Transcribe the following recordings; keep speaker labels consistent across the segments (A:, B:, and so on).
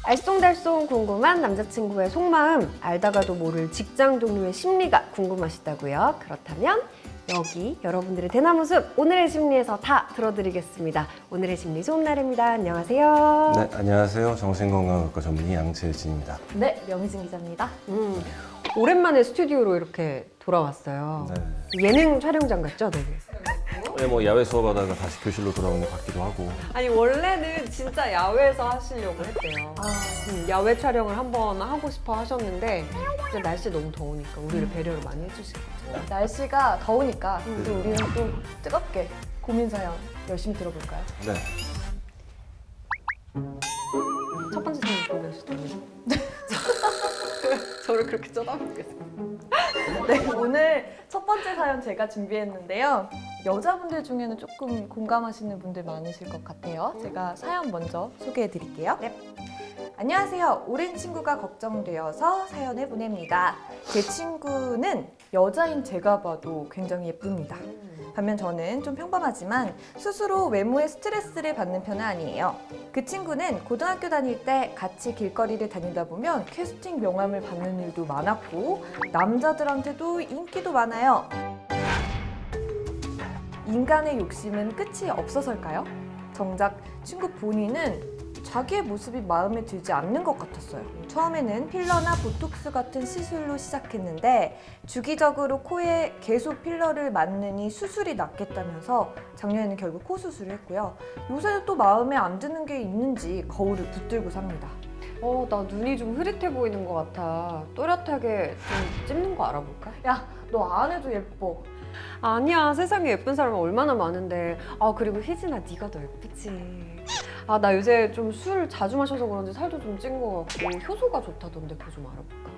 A: 알쏭달쏭 궁금한 남자친구의 속마음, 알다가도 모를 직장 동료의 심리가 궁금하시다고요? 그렇다면 여기 여러분들의 대나무숲 오늘의 심리에서 다 들어드리겠습니다. 오늘의 심리 좋은 날입니다. 안녕하세요.
B: 네, 안녕하세요. 정신건강학과 전문의 양채진입니다.
C: 네, 명희진 기자입니다.
A: 오랜만에 스튜디오로 이렇게 돌아왔어요.
B: 네.
A: 예능 촬영장 같죠, 되게?
B: 네, 뭐 야외 수업하다가 다시 교실로 돌아오는 것 같기도 하고.
A: 아니 원래는 진짜 야외에서 하시려고 했대요. 야외 촬영을 한번 하고 싶어 하셨는데 진짜 날씨 너무 더우니까 우리를 배려를 많이 해주신 거죠.
C: 날씨가 더우니까 또 우리는 또 뜨겁게 고민 사연 열심히 들어볼까요?
B: 네.
A: 첫 번째 사연 준비하셨다면요? 저를 그렇게 쳐다보겠어요.
C: 네, 오늘 첫 번째 사연 제가 준비했는데요. 여자분들 중에는 조금 공감하시는 분들 많으실 것 같아요. 제가 사연 먼저 소개해 드릴게요.
A: 네.
C: 안녕하세요. 오랜 친구가 걱정되어서 사연을 보냅니다. 제 친구는 여자인 제가 봐도 굉장히 예쁩니다. 반면 저는 좀 평범하지만 스스로 외모에 스트레스를 받는 편은 아니에요. 그 친구는 고등학교 다닐 때 같이 길거리를 다니다 보면 캐스팅 명함을 받는 일도 많았고 남자들한테도 인기도 많아요. 인간의 욕심은 끝이 없어서일까요? 정작 친구 본인은 자기의 모습이 마음에 들지 않는 것 같았어요. 처음에는 필러나 보톡스 같은 시술로 시작했는데 주기적으로 코에 계속 필러를 맞느니 수술이 낫겠다면서 작년에는 결국 코 수술을 했고요. 요새는 또 마음에 안 드는 게 있는지 거울을 붙들고 삽니다.
A: 나 눈이 좀 흐릿해 보이는 것 같아. 또렷하게 좀 찝는 거 알아볼까?
C: 야, 너 안 해도 예뻐.
A: 아니야, 세상에 예쁜 사람이 얼마나 많은데. 그리고 희진아, 네가 더 예쁘지. 나 요새 좀 술 자주 마셔서 그런지 살도 좀 찐 것 같고 효소가 좋다던데 그거 좀 알아볼까?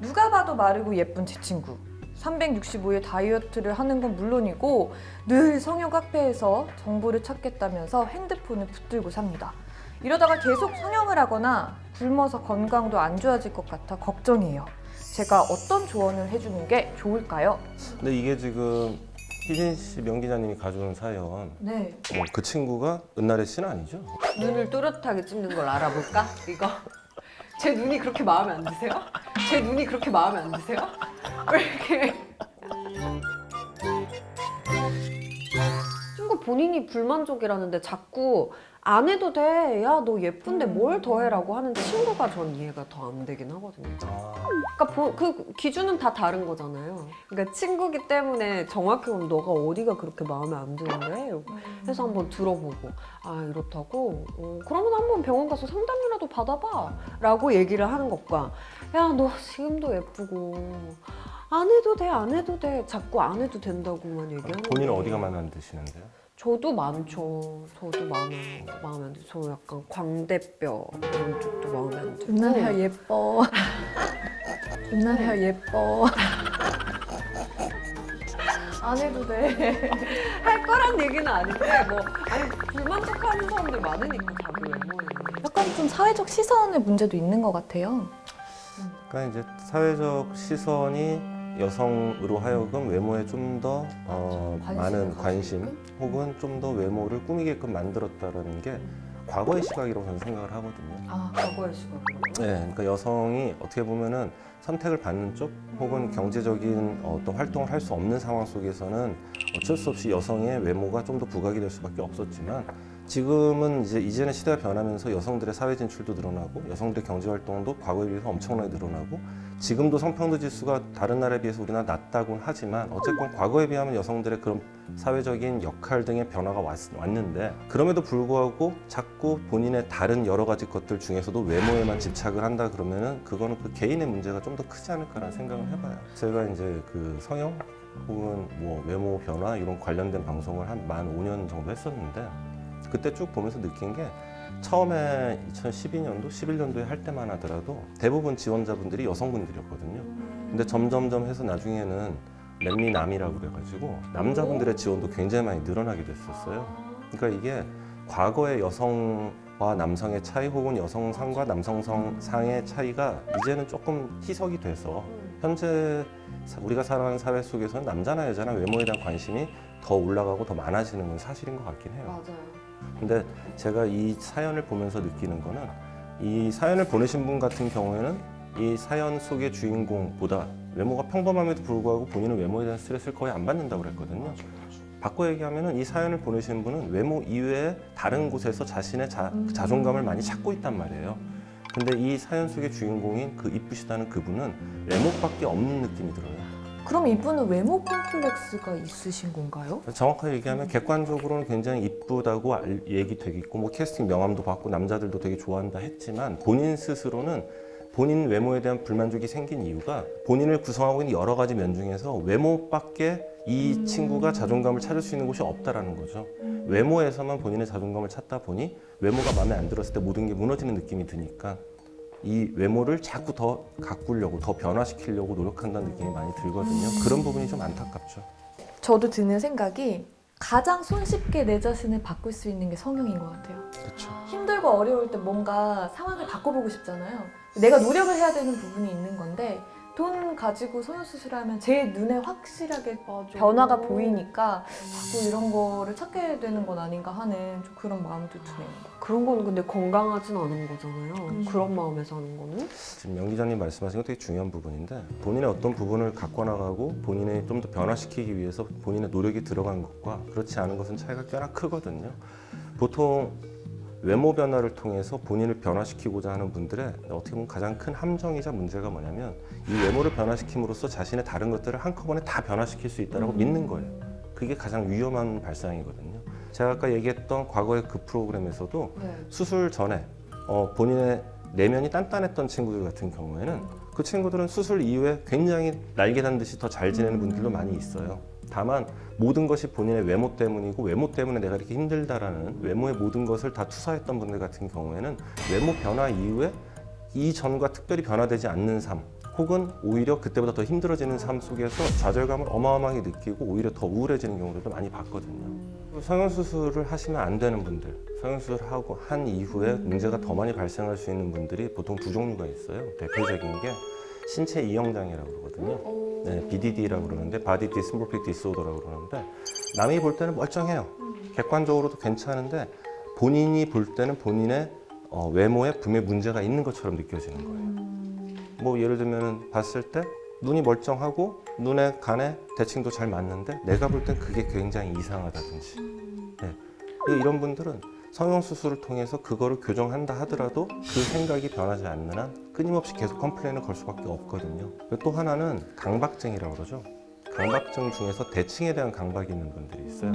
C: 누가 봐도 마르고 예쁜 제 친구. 365일 다이어트를 하는 건 물론이고 늘 성형 카페에서 정보를 찾겠다면서 핸드폰을 붙들고 삽니다. 이러다가 계속 성형을 하거나 굶어서 건강도 안 좋아질 것 같아 걱정이에요. 제가 어떤 조언을 해주는 게 좋을까요?
B: 근데 이게 지금 희진 씨, 명 기자님이 가져온 사연.
C: 네.
B: 그 친구가 은나래 씨는 아니죠?
A: 눈을 또렷하게 찝는 걸 알아볼까? 이거 제 눈이 그렇게 마음에 안 드세요? 제 눈이 그렇게 마음에 안 드세요? 왜 이렇게 친구 본인이 불만족이라는데 자꾸 안 해도 돼. 야, 너 예쁜데 뭘 더 해라고 하는 친구가 전 이해가 더 안 되긴 하거든요. 그러니까 그 기준은 다 다른 거잖아요. 그러니까 친구기 때문에 정확히 보면 너가 어디가 그렇게 마음에 안 드는데? 해서 한번 들어보고 이렇다고? 그러면 한번 병원 가서 상담이라도 받아봐 라고 얘기를 하는 것과 야, 너 지금도 예쁘고 안 해도 돼, 안 해도 돼. 자꾸 안 해도 된다고만 얘기하는
B: 본인은
A: 거예요.
B: 어디가 마음에 안 드시는데요?
A: 저도 많죠. 저도 마음에 안 들어요. 저 약간 광대뼈 이런 쪽도 마음에 안 들고.
C: 은나래야 예뻐. 은나래야 예뻐. 안 해도 돼.
A: 할 거란 얘기는 아닌데 불만족하는 사람들 많으니까 자기 외모에.
C: 약간 좀 사회적 시선의 문제도 있는 것 같아요.
B: 그러니까 이제 사회적 시선이 여성으로 하여금 외모에 좀 더 많은 관심 혹은 좀 더 외모를 꾸미게끔 만들었다는 게 과거의 시각이라고 저는 생각을 하거든요.
A: 과거의 시각.
B: 네, 그러니까 여성이 어떻게 보면은 선택을 받는 쪽 혹은 경제적인 어떤 활동을 할 수 없는 상황 속에서는 어쩔 수 없이 여성의 외모가 좀 더 부각이 될 수밖에 없었지만 지금은 이제는 시대가 변하면서 여성들의 사회 진출도 늘어나고 여성들의 경제 활동도 과거에 비해서 엄청나게 늘어나고 지금도 성평등 지수가 다른 나라에 비해서 우리나라 낮다고는 하지만 어쨌건 과거에 비하면 여성들의 그런 사회적인 역할 등의 변화가 왔는데 그럼에도 불구하고 자꾸 본인의 다른 여러 가지 것들 중에서도 외모에만 집착을 한다 그러면은 그거는 그 개인의 문제가 좀 더 크지 않을까라는 생각을 해봐요. 제가 이제 그 성형 혹은 뭐 외모 변화 이런 관련된 방송을 만 5년 정도 했었는데 그때 쭉 보면서 느낀 게 처음에 2012년도, 11년도에 할 때만 하더라도 대부분 지원자분들이 여성분들이었거든요. 근데 점점점 해서 나중에는 맨미남이라고 그래가지고 남자분들의 지원도 굉장히 많이 늘어나게 됐었어요. 그러니까 이게 과거의 여성과 남성의 차이 혹은 여성상과 남성상의 차이가 이제는 조금 희석이 돼서 현재 우리가 살아가는 사회 속에서는 남자나 여자나 외모에 대한 관심이 더 올라가고 더 많아지는 건 사실인 것 같긴 해요.
A: 맞아요.
B: 근데 제가 이 사연을 보면서 느끼는 거는 이 사연을 보내신 분 같은 경우에는 이 사연 속의 주인공보다 외모가 평범함에도 불구하고 본인은 외모에 대한 스트레스를 거의 안 받는다고 그랬거든요. 바꿔 얘기하면 이 사연을 보내신 분은 외모 이외에 다른 곳에서 자신의 자존감을 많이 찾고 있단 말이에요. 근데 이 사연 속의 주인공인 그 이쁘시다는 그분은 외모밖에 없는 느낌이 들어요.
C: 그럼 이분은 외모 컴플렉스가 있으신 건가요?
B: 정확하게 얘기하면 객관적으로는 굉장히 이쁘다고 얘기되겠고 뭐 캐스팅 명함도 받고 남자들도 되게 좋아한다 했지만 본인 스스로는 본인 외모에 대한 불만족이 생긴 이유가 본인을 구성하고 있는 여러 가지 면 중에서 외모밖에 이 친구가 자존감을 찾을 수 있는 곳이 없다라는 거죠. 외모에서만 본인의 자존감을 찾다 보니 외모가 마음에 안 들었을 때 모든 게 무너지는 느낌이 드니까 이 외모를 자꾸 더 가꾸려고 더 변화시키려고 노력한다는 느낌이 많이 들거든요. 그런 부분이 좀 안타깝죠.
C: 저도 드는 생각이 가장 손쉽게 내 자신을 바꿀 수 있는 게 성형인 것 같아요.
B: 그렇죠.
C: 힘들고 어려울 때 뭔가 상황을 바꿔보고 싶잖아요. 내가 노력을 해야 되는 부분이 있는 건데 돈 가지고 성형수술하면 제 눈에 확실하게 변화가 보이니까 자꾸 이런 거를 찾게 되는 건 아닌가 하는 좀 그런 마음도 드네요.
A: 그런 거는 근데 건강하진 않은 거잖아요. 그런 마음에서 하는 거는.
B: 지금 명 기자님 말씀하신 건 되게 중요한 부분인데 본인의 어떤 부분을 갖고 나가고 본인의 좀 더 변화시키기 위해서 본인의 노력이 들어간 것과 그렇지 않은 것은 차이가 꽤나 크거든요. 보통 외모 변화를 통해서 본인을 변화시키고자 하는 분들의 어떻게 보면 가장 큰 함정이자 문제가 뭐냐면 이 외모를 변화시킴으로써 자신의 다른 것들을 한꺼번에 다 변화시킬 수 있다고 믿는 거예요. 그게 가장 위험한 발상이거든요. 제가 아까 얘기했던 과거의 그 프로그램에서도 수술 전에 본인의 내면이 단단했던 친구들 같은 경우에는 그 친구들은 수술 이후에 굉장히 날개 단 듯이 더 잘 지내는 분들도 많이 있어요. 다만 모든 것이 본인의 외모 때문이고 외모 때문에 내가 이렇게 힘들다라는 외모의 모든 것을 다 투사했던 분들 같은 경우에는 외모 변화 이후에 이전과 특별히 변화되지 않는 삶 혹은 오히려 그때보다 더 힘들어지는 삶 속에서 좌절감을 어마어마하게 느끼고 오히려 더 우울해지는 경우들도 많이 봤거든요. 성형수술을 하시면 안 되는 분들, 성형수술을 하고 한 이후에 문제가 더 많이 발생할 수 있는 분들이 보통 두 종류가 있어요. 대표적인 게 신체 이형장애라고 그러거든요. 네, BDD라고 그러는데 Body Dysmorphic Disorder라고 그러는데 남이 볼 때는 멀쩡해요. 객관적으로도 괜찮은데 본인이 볼 때는 본인의 외모에 분명히 문제가 있는 것처럼 느껴지는 거예요. 뭐 예를 들면 봤을 때 눈이 멀쩡하고 눈에 간에 대칭도 잘 맞는데 내가 볼 땐 그게 굉장히 이상하다든지 네. 이런 분들은 성형수술을 통해서 그거를 교정한다 하더라도 그 생각이 변하지 않는 한 끊임없이 계속 컴플레인을 걸 수밖에 없거든요. 또 하나는 강박증이라고 그러죠. 강박증 중에서 대칭에 대한 강박이 있는 분들이 있어요.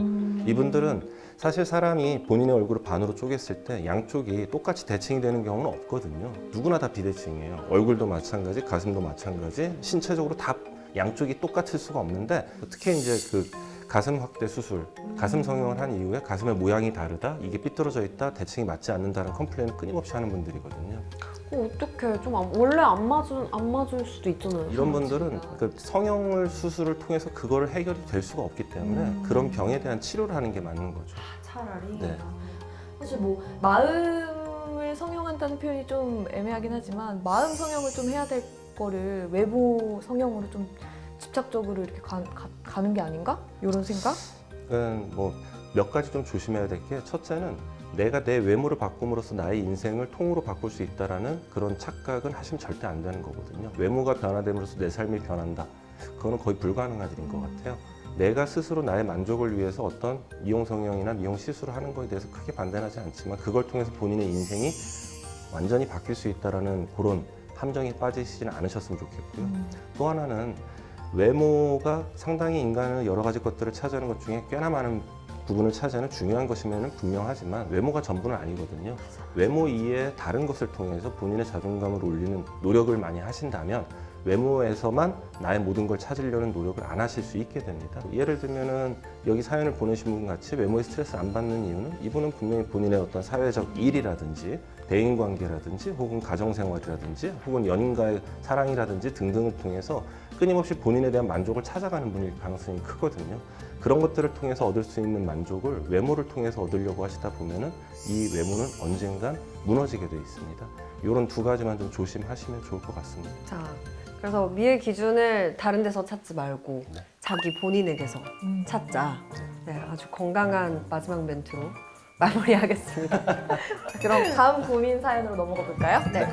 B: 이분들은 사실 사람이 본인의 얼굴을 반으로 쪼갰을 때 양쪽이 똑같이 대칭이 되는 경우는 없거든요. 누구나 다 비대칭이에요. 얼굴도 마찬가지, 가슴도 마찬가지, 신체적으로 다 양쪽이 똑같을 수가 없는데 특히 이제 그 가슴 확대 수술, 가슴 성형을 한 이후에 가슴의 모양이 다르다, 이게 삐뚤어져 있다, 대칭이 맞지 않는다는 컴플레인을 끊임없이 하는 분들이거든요.
A: 어떡해. 좀 원래 안 맞을 수도 있잖아요.
B: 이런 분들은 그 성형을 수술을 통해서 그거를 해결이 될 수가 없기 때문에 그런 병에 대한 치료를 하는 게 맞는 거죠.
C: 차라리.
B: 네.
C: 사실 뭐 마음을 성형한다는 표현이 좀 애매하긴 하지만 마음 성형을 좀 해야 될 거를 외모 성형으로 좀 집착적으로 이렇게 가는 게 아닌가? 이런 생각?
B: 그러니까 뭐 몇 가지 좀 조심해야 될 게 첫째는 내가 내 외모를 바꿈으로써 나의 인생을 통으로 바꿀 수 있다라는 그런 착각은 하시면 절대 안 되는 거거든요. 외모가 변화됨으로써 내 삶이 변한다. 그거는 거의 불가능한 일인 것 같아요. 내가 스스로 나의 만족을 위해서 어떤 미용 성형이나 미용 시술을 하는 거에 대해서 크게 반대는 하지 않지만 그걸 통해서 본인의 인생이 완전히 바뀔 수 있다라는 그런 함정에 빠지시지는 않으셨으면 좋겠고요. 또 하나는 외모가 상당히 인간은 여러 가지 것들을 차지하는 것 중에 꽤나 많은 부분을 차지하는 중요한 것이면 분명하지만 외모가 전부는 아니거든요. 외모 이외에 다른 것을 통해서 본인의 자존감을 올리는 노력을 많이 하신다면 외모에서만 나의 모든 걸 찾으려는 노력을 안 하실 수 있게 됩니다. 예를 들면은 여기 사연을 보내신 분 같이 외모에 스트레스를 안 받는 이유는 이분은 분명히 본인의 어떤 사회적 일이라든지 대인관계라든지 혹은 가정생활이라든지 혹은 연인과의 사랑이라든지 등등을 통해서 끊임없이 본인에 대한 만족을 찾아가는 분일 가능성이 크거든요. 그런 것들을 통해서 얻을 수 있는 만족을 외모를 통해서 얻으려고 하시다 보면은 이 외모는 언젠간 무너지게 돼 있습니다. 이런 두 가지만 좀 조심하시면 좋을 것 같습니다.
A: 자, 그래서 미의 기준을 다른 데서 찾지 말고
B: 네.
A: 자기 본인에게서 찾자. 네, 아주 건강한 마지막 멘트로 마무리하겠습니다.
C: 그럼 다음 고민 사연으로 넘어가 볼까요?
A: 네.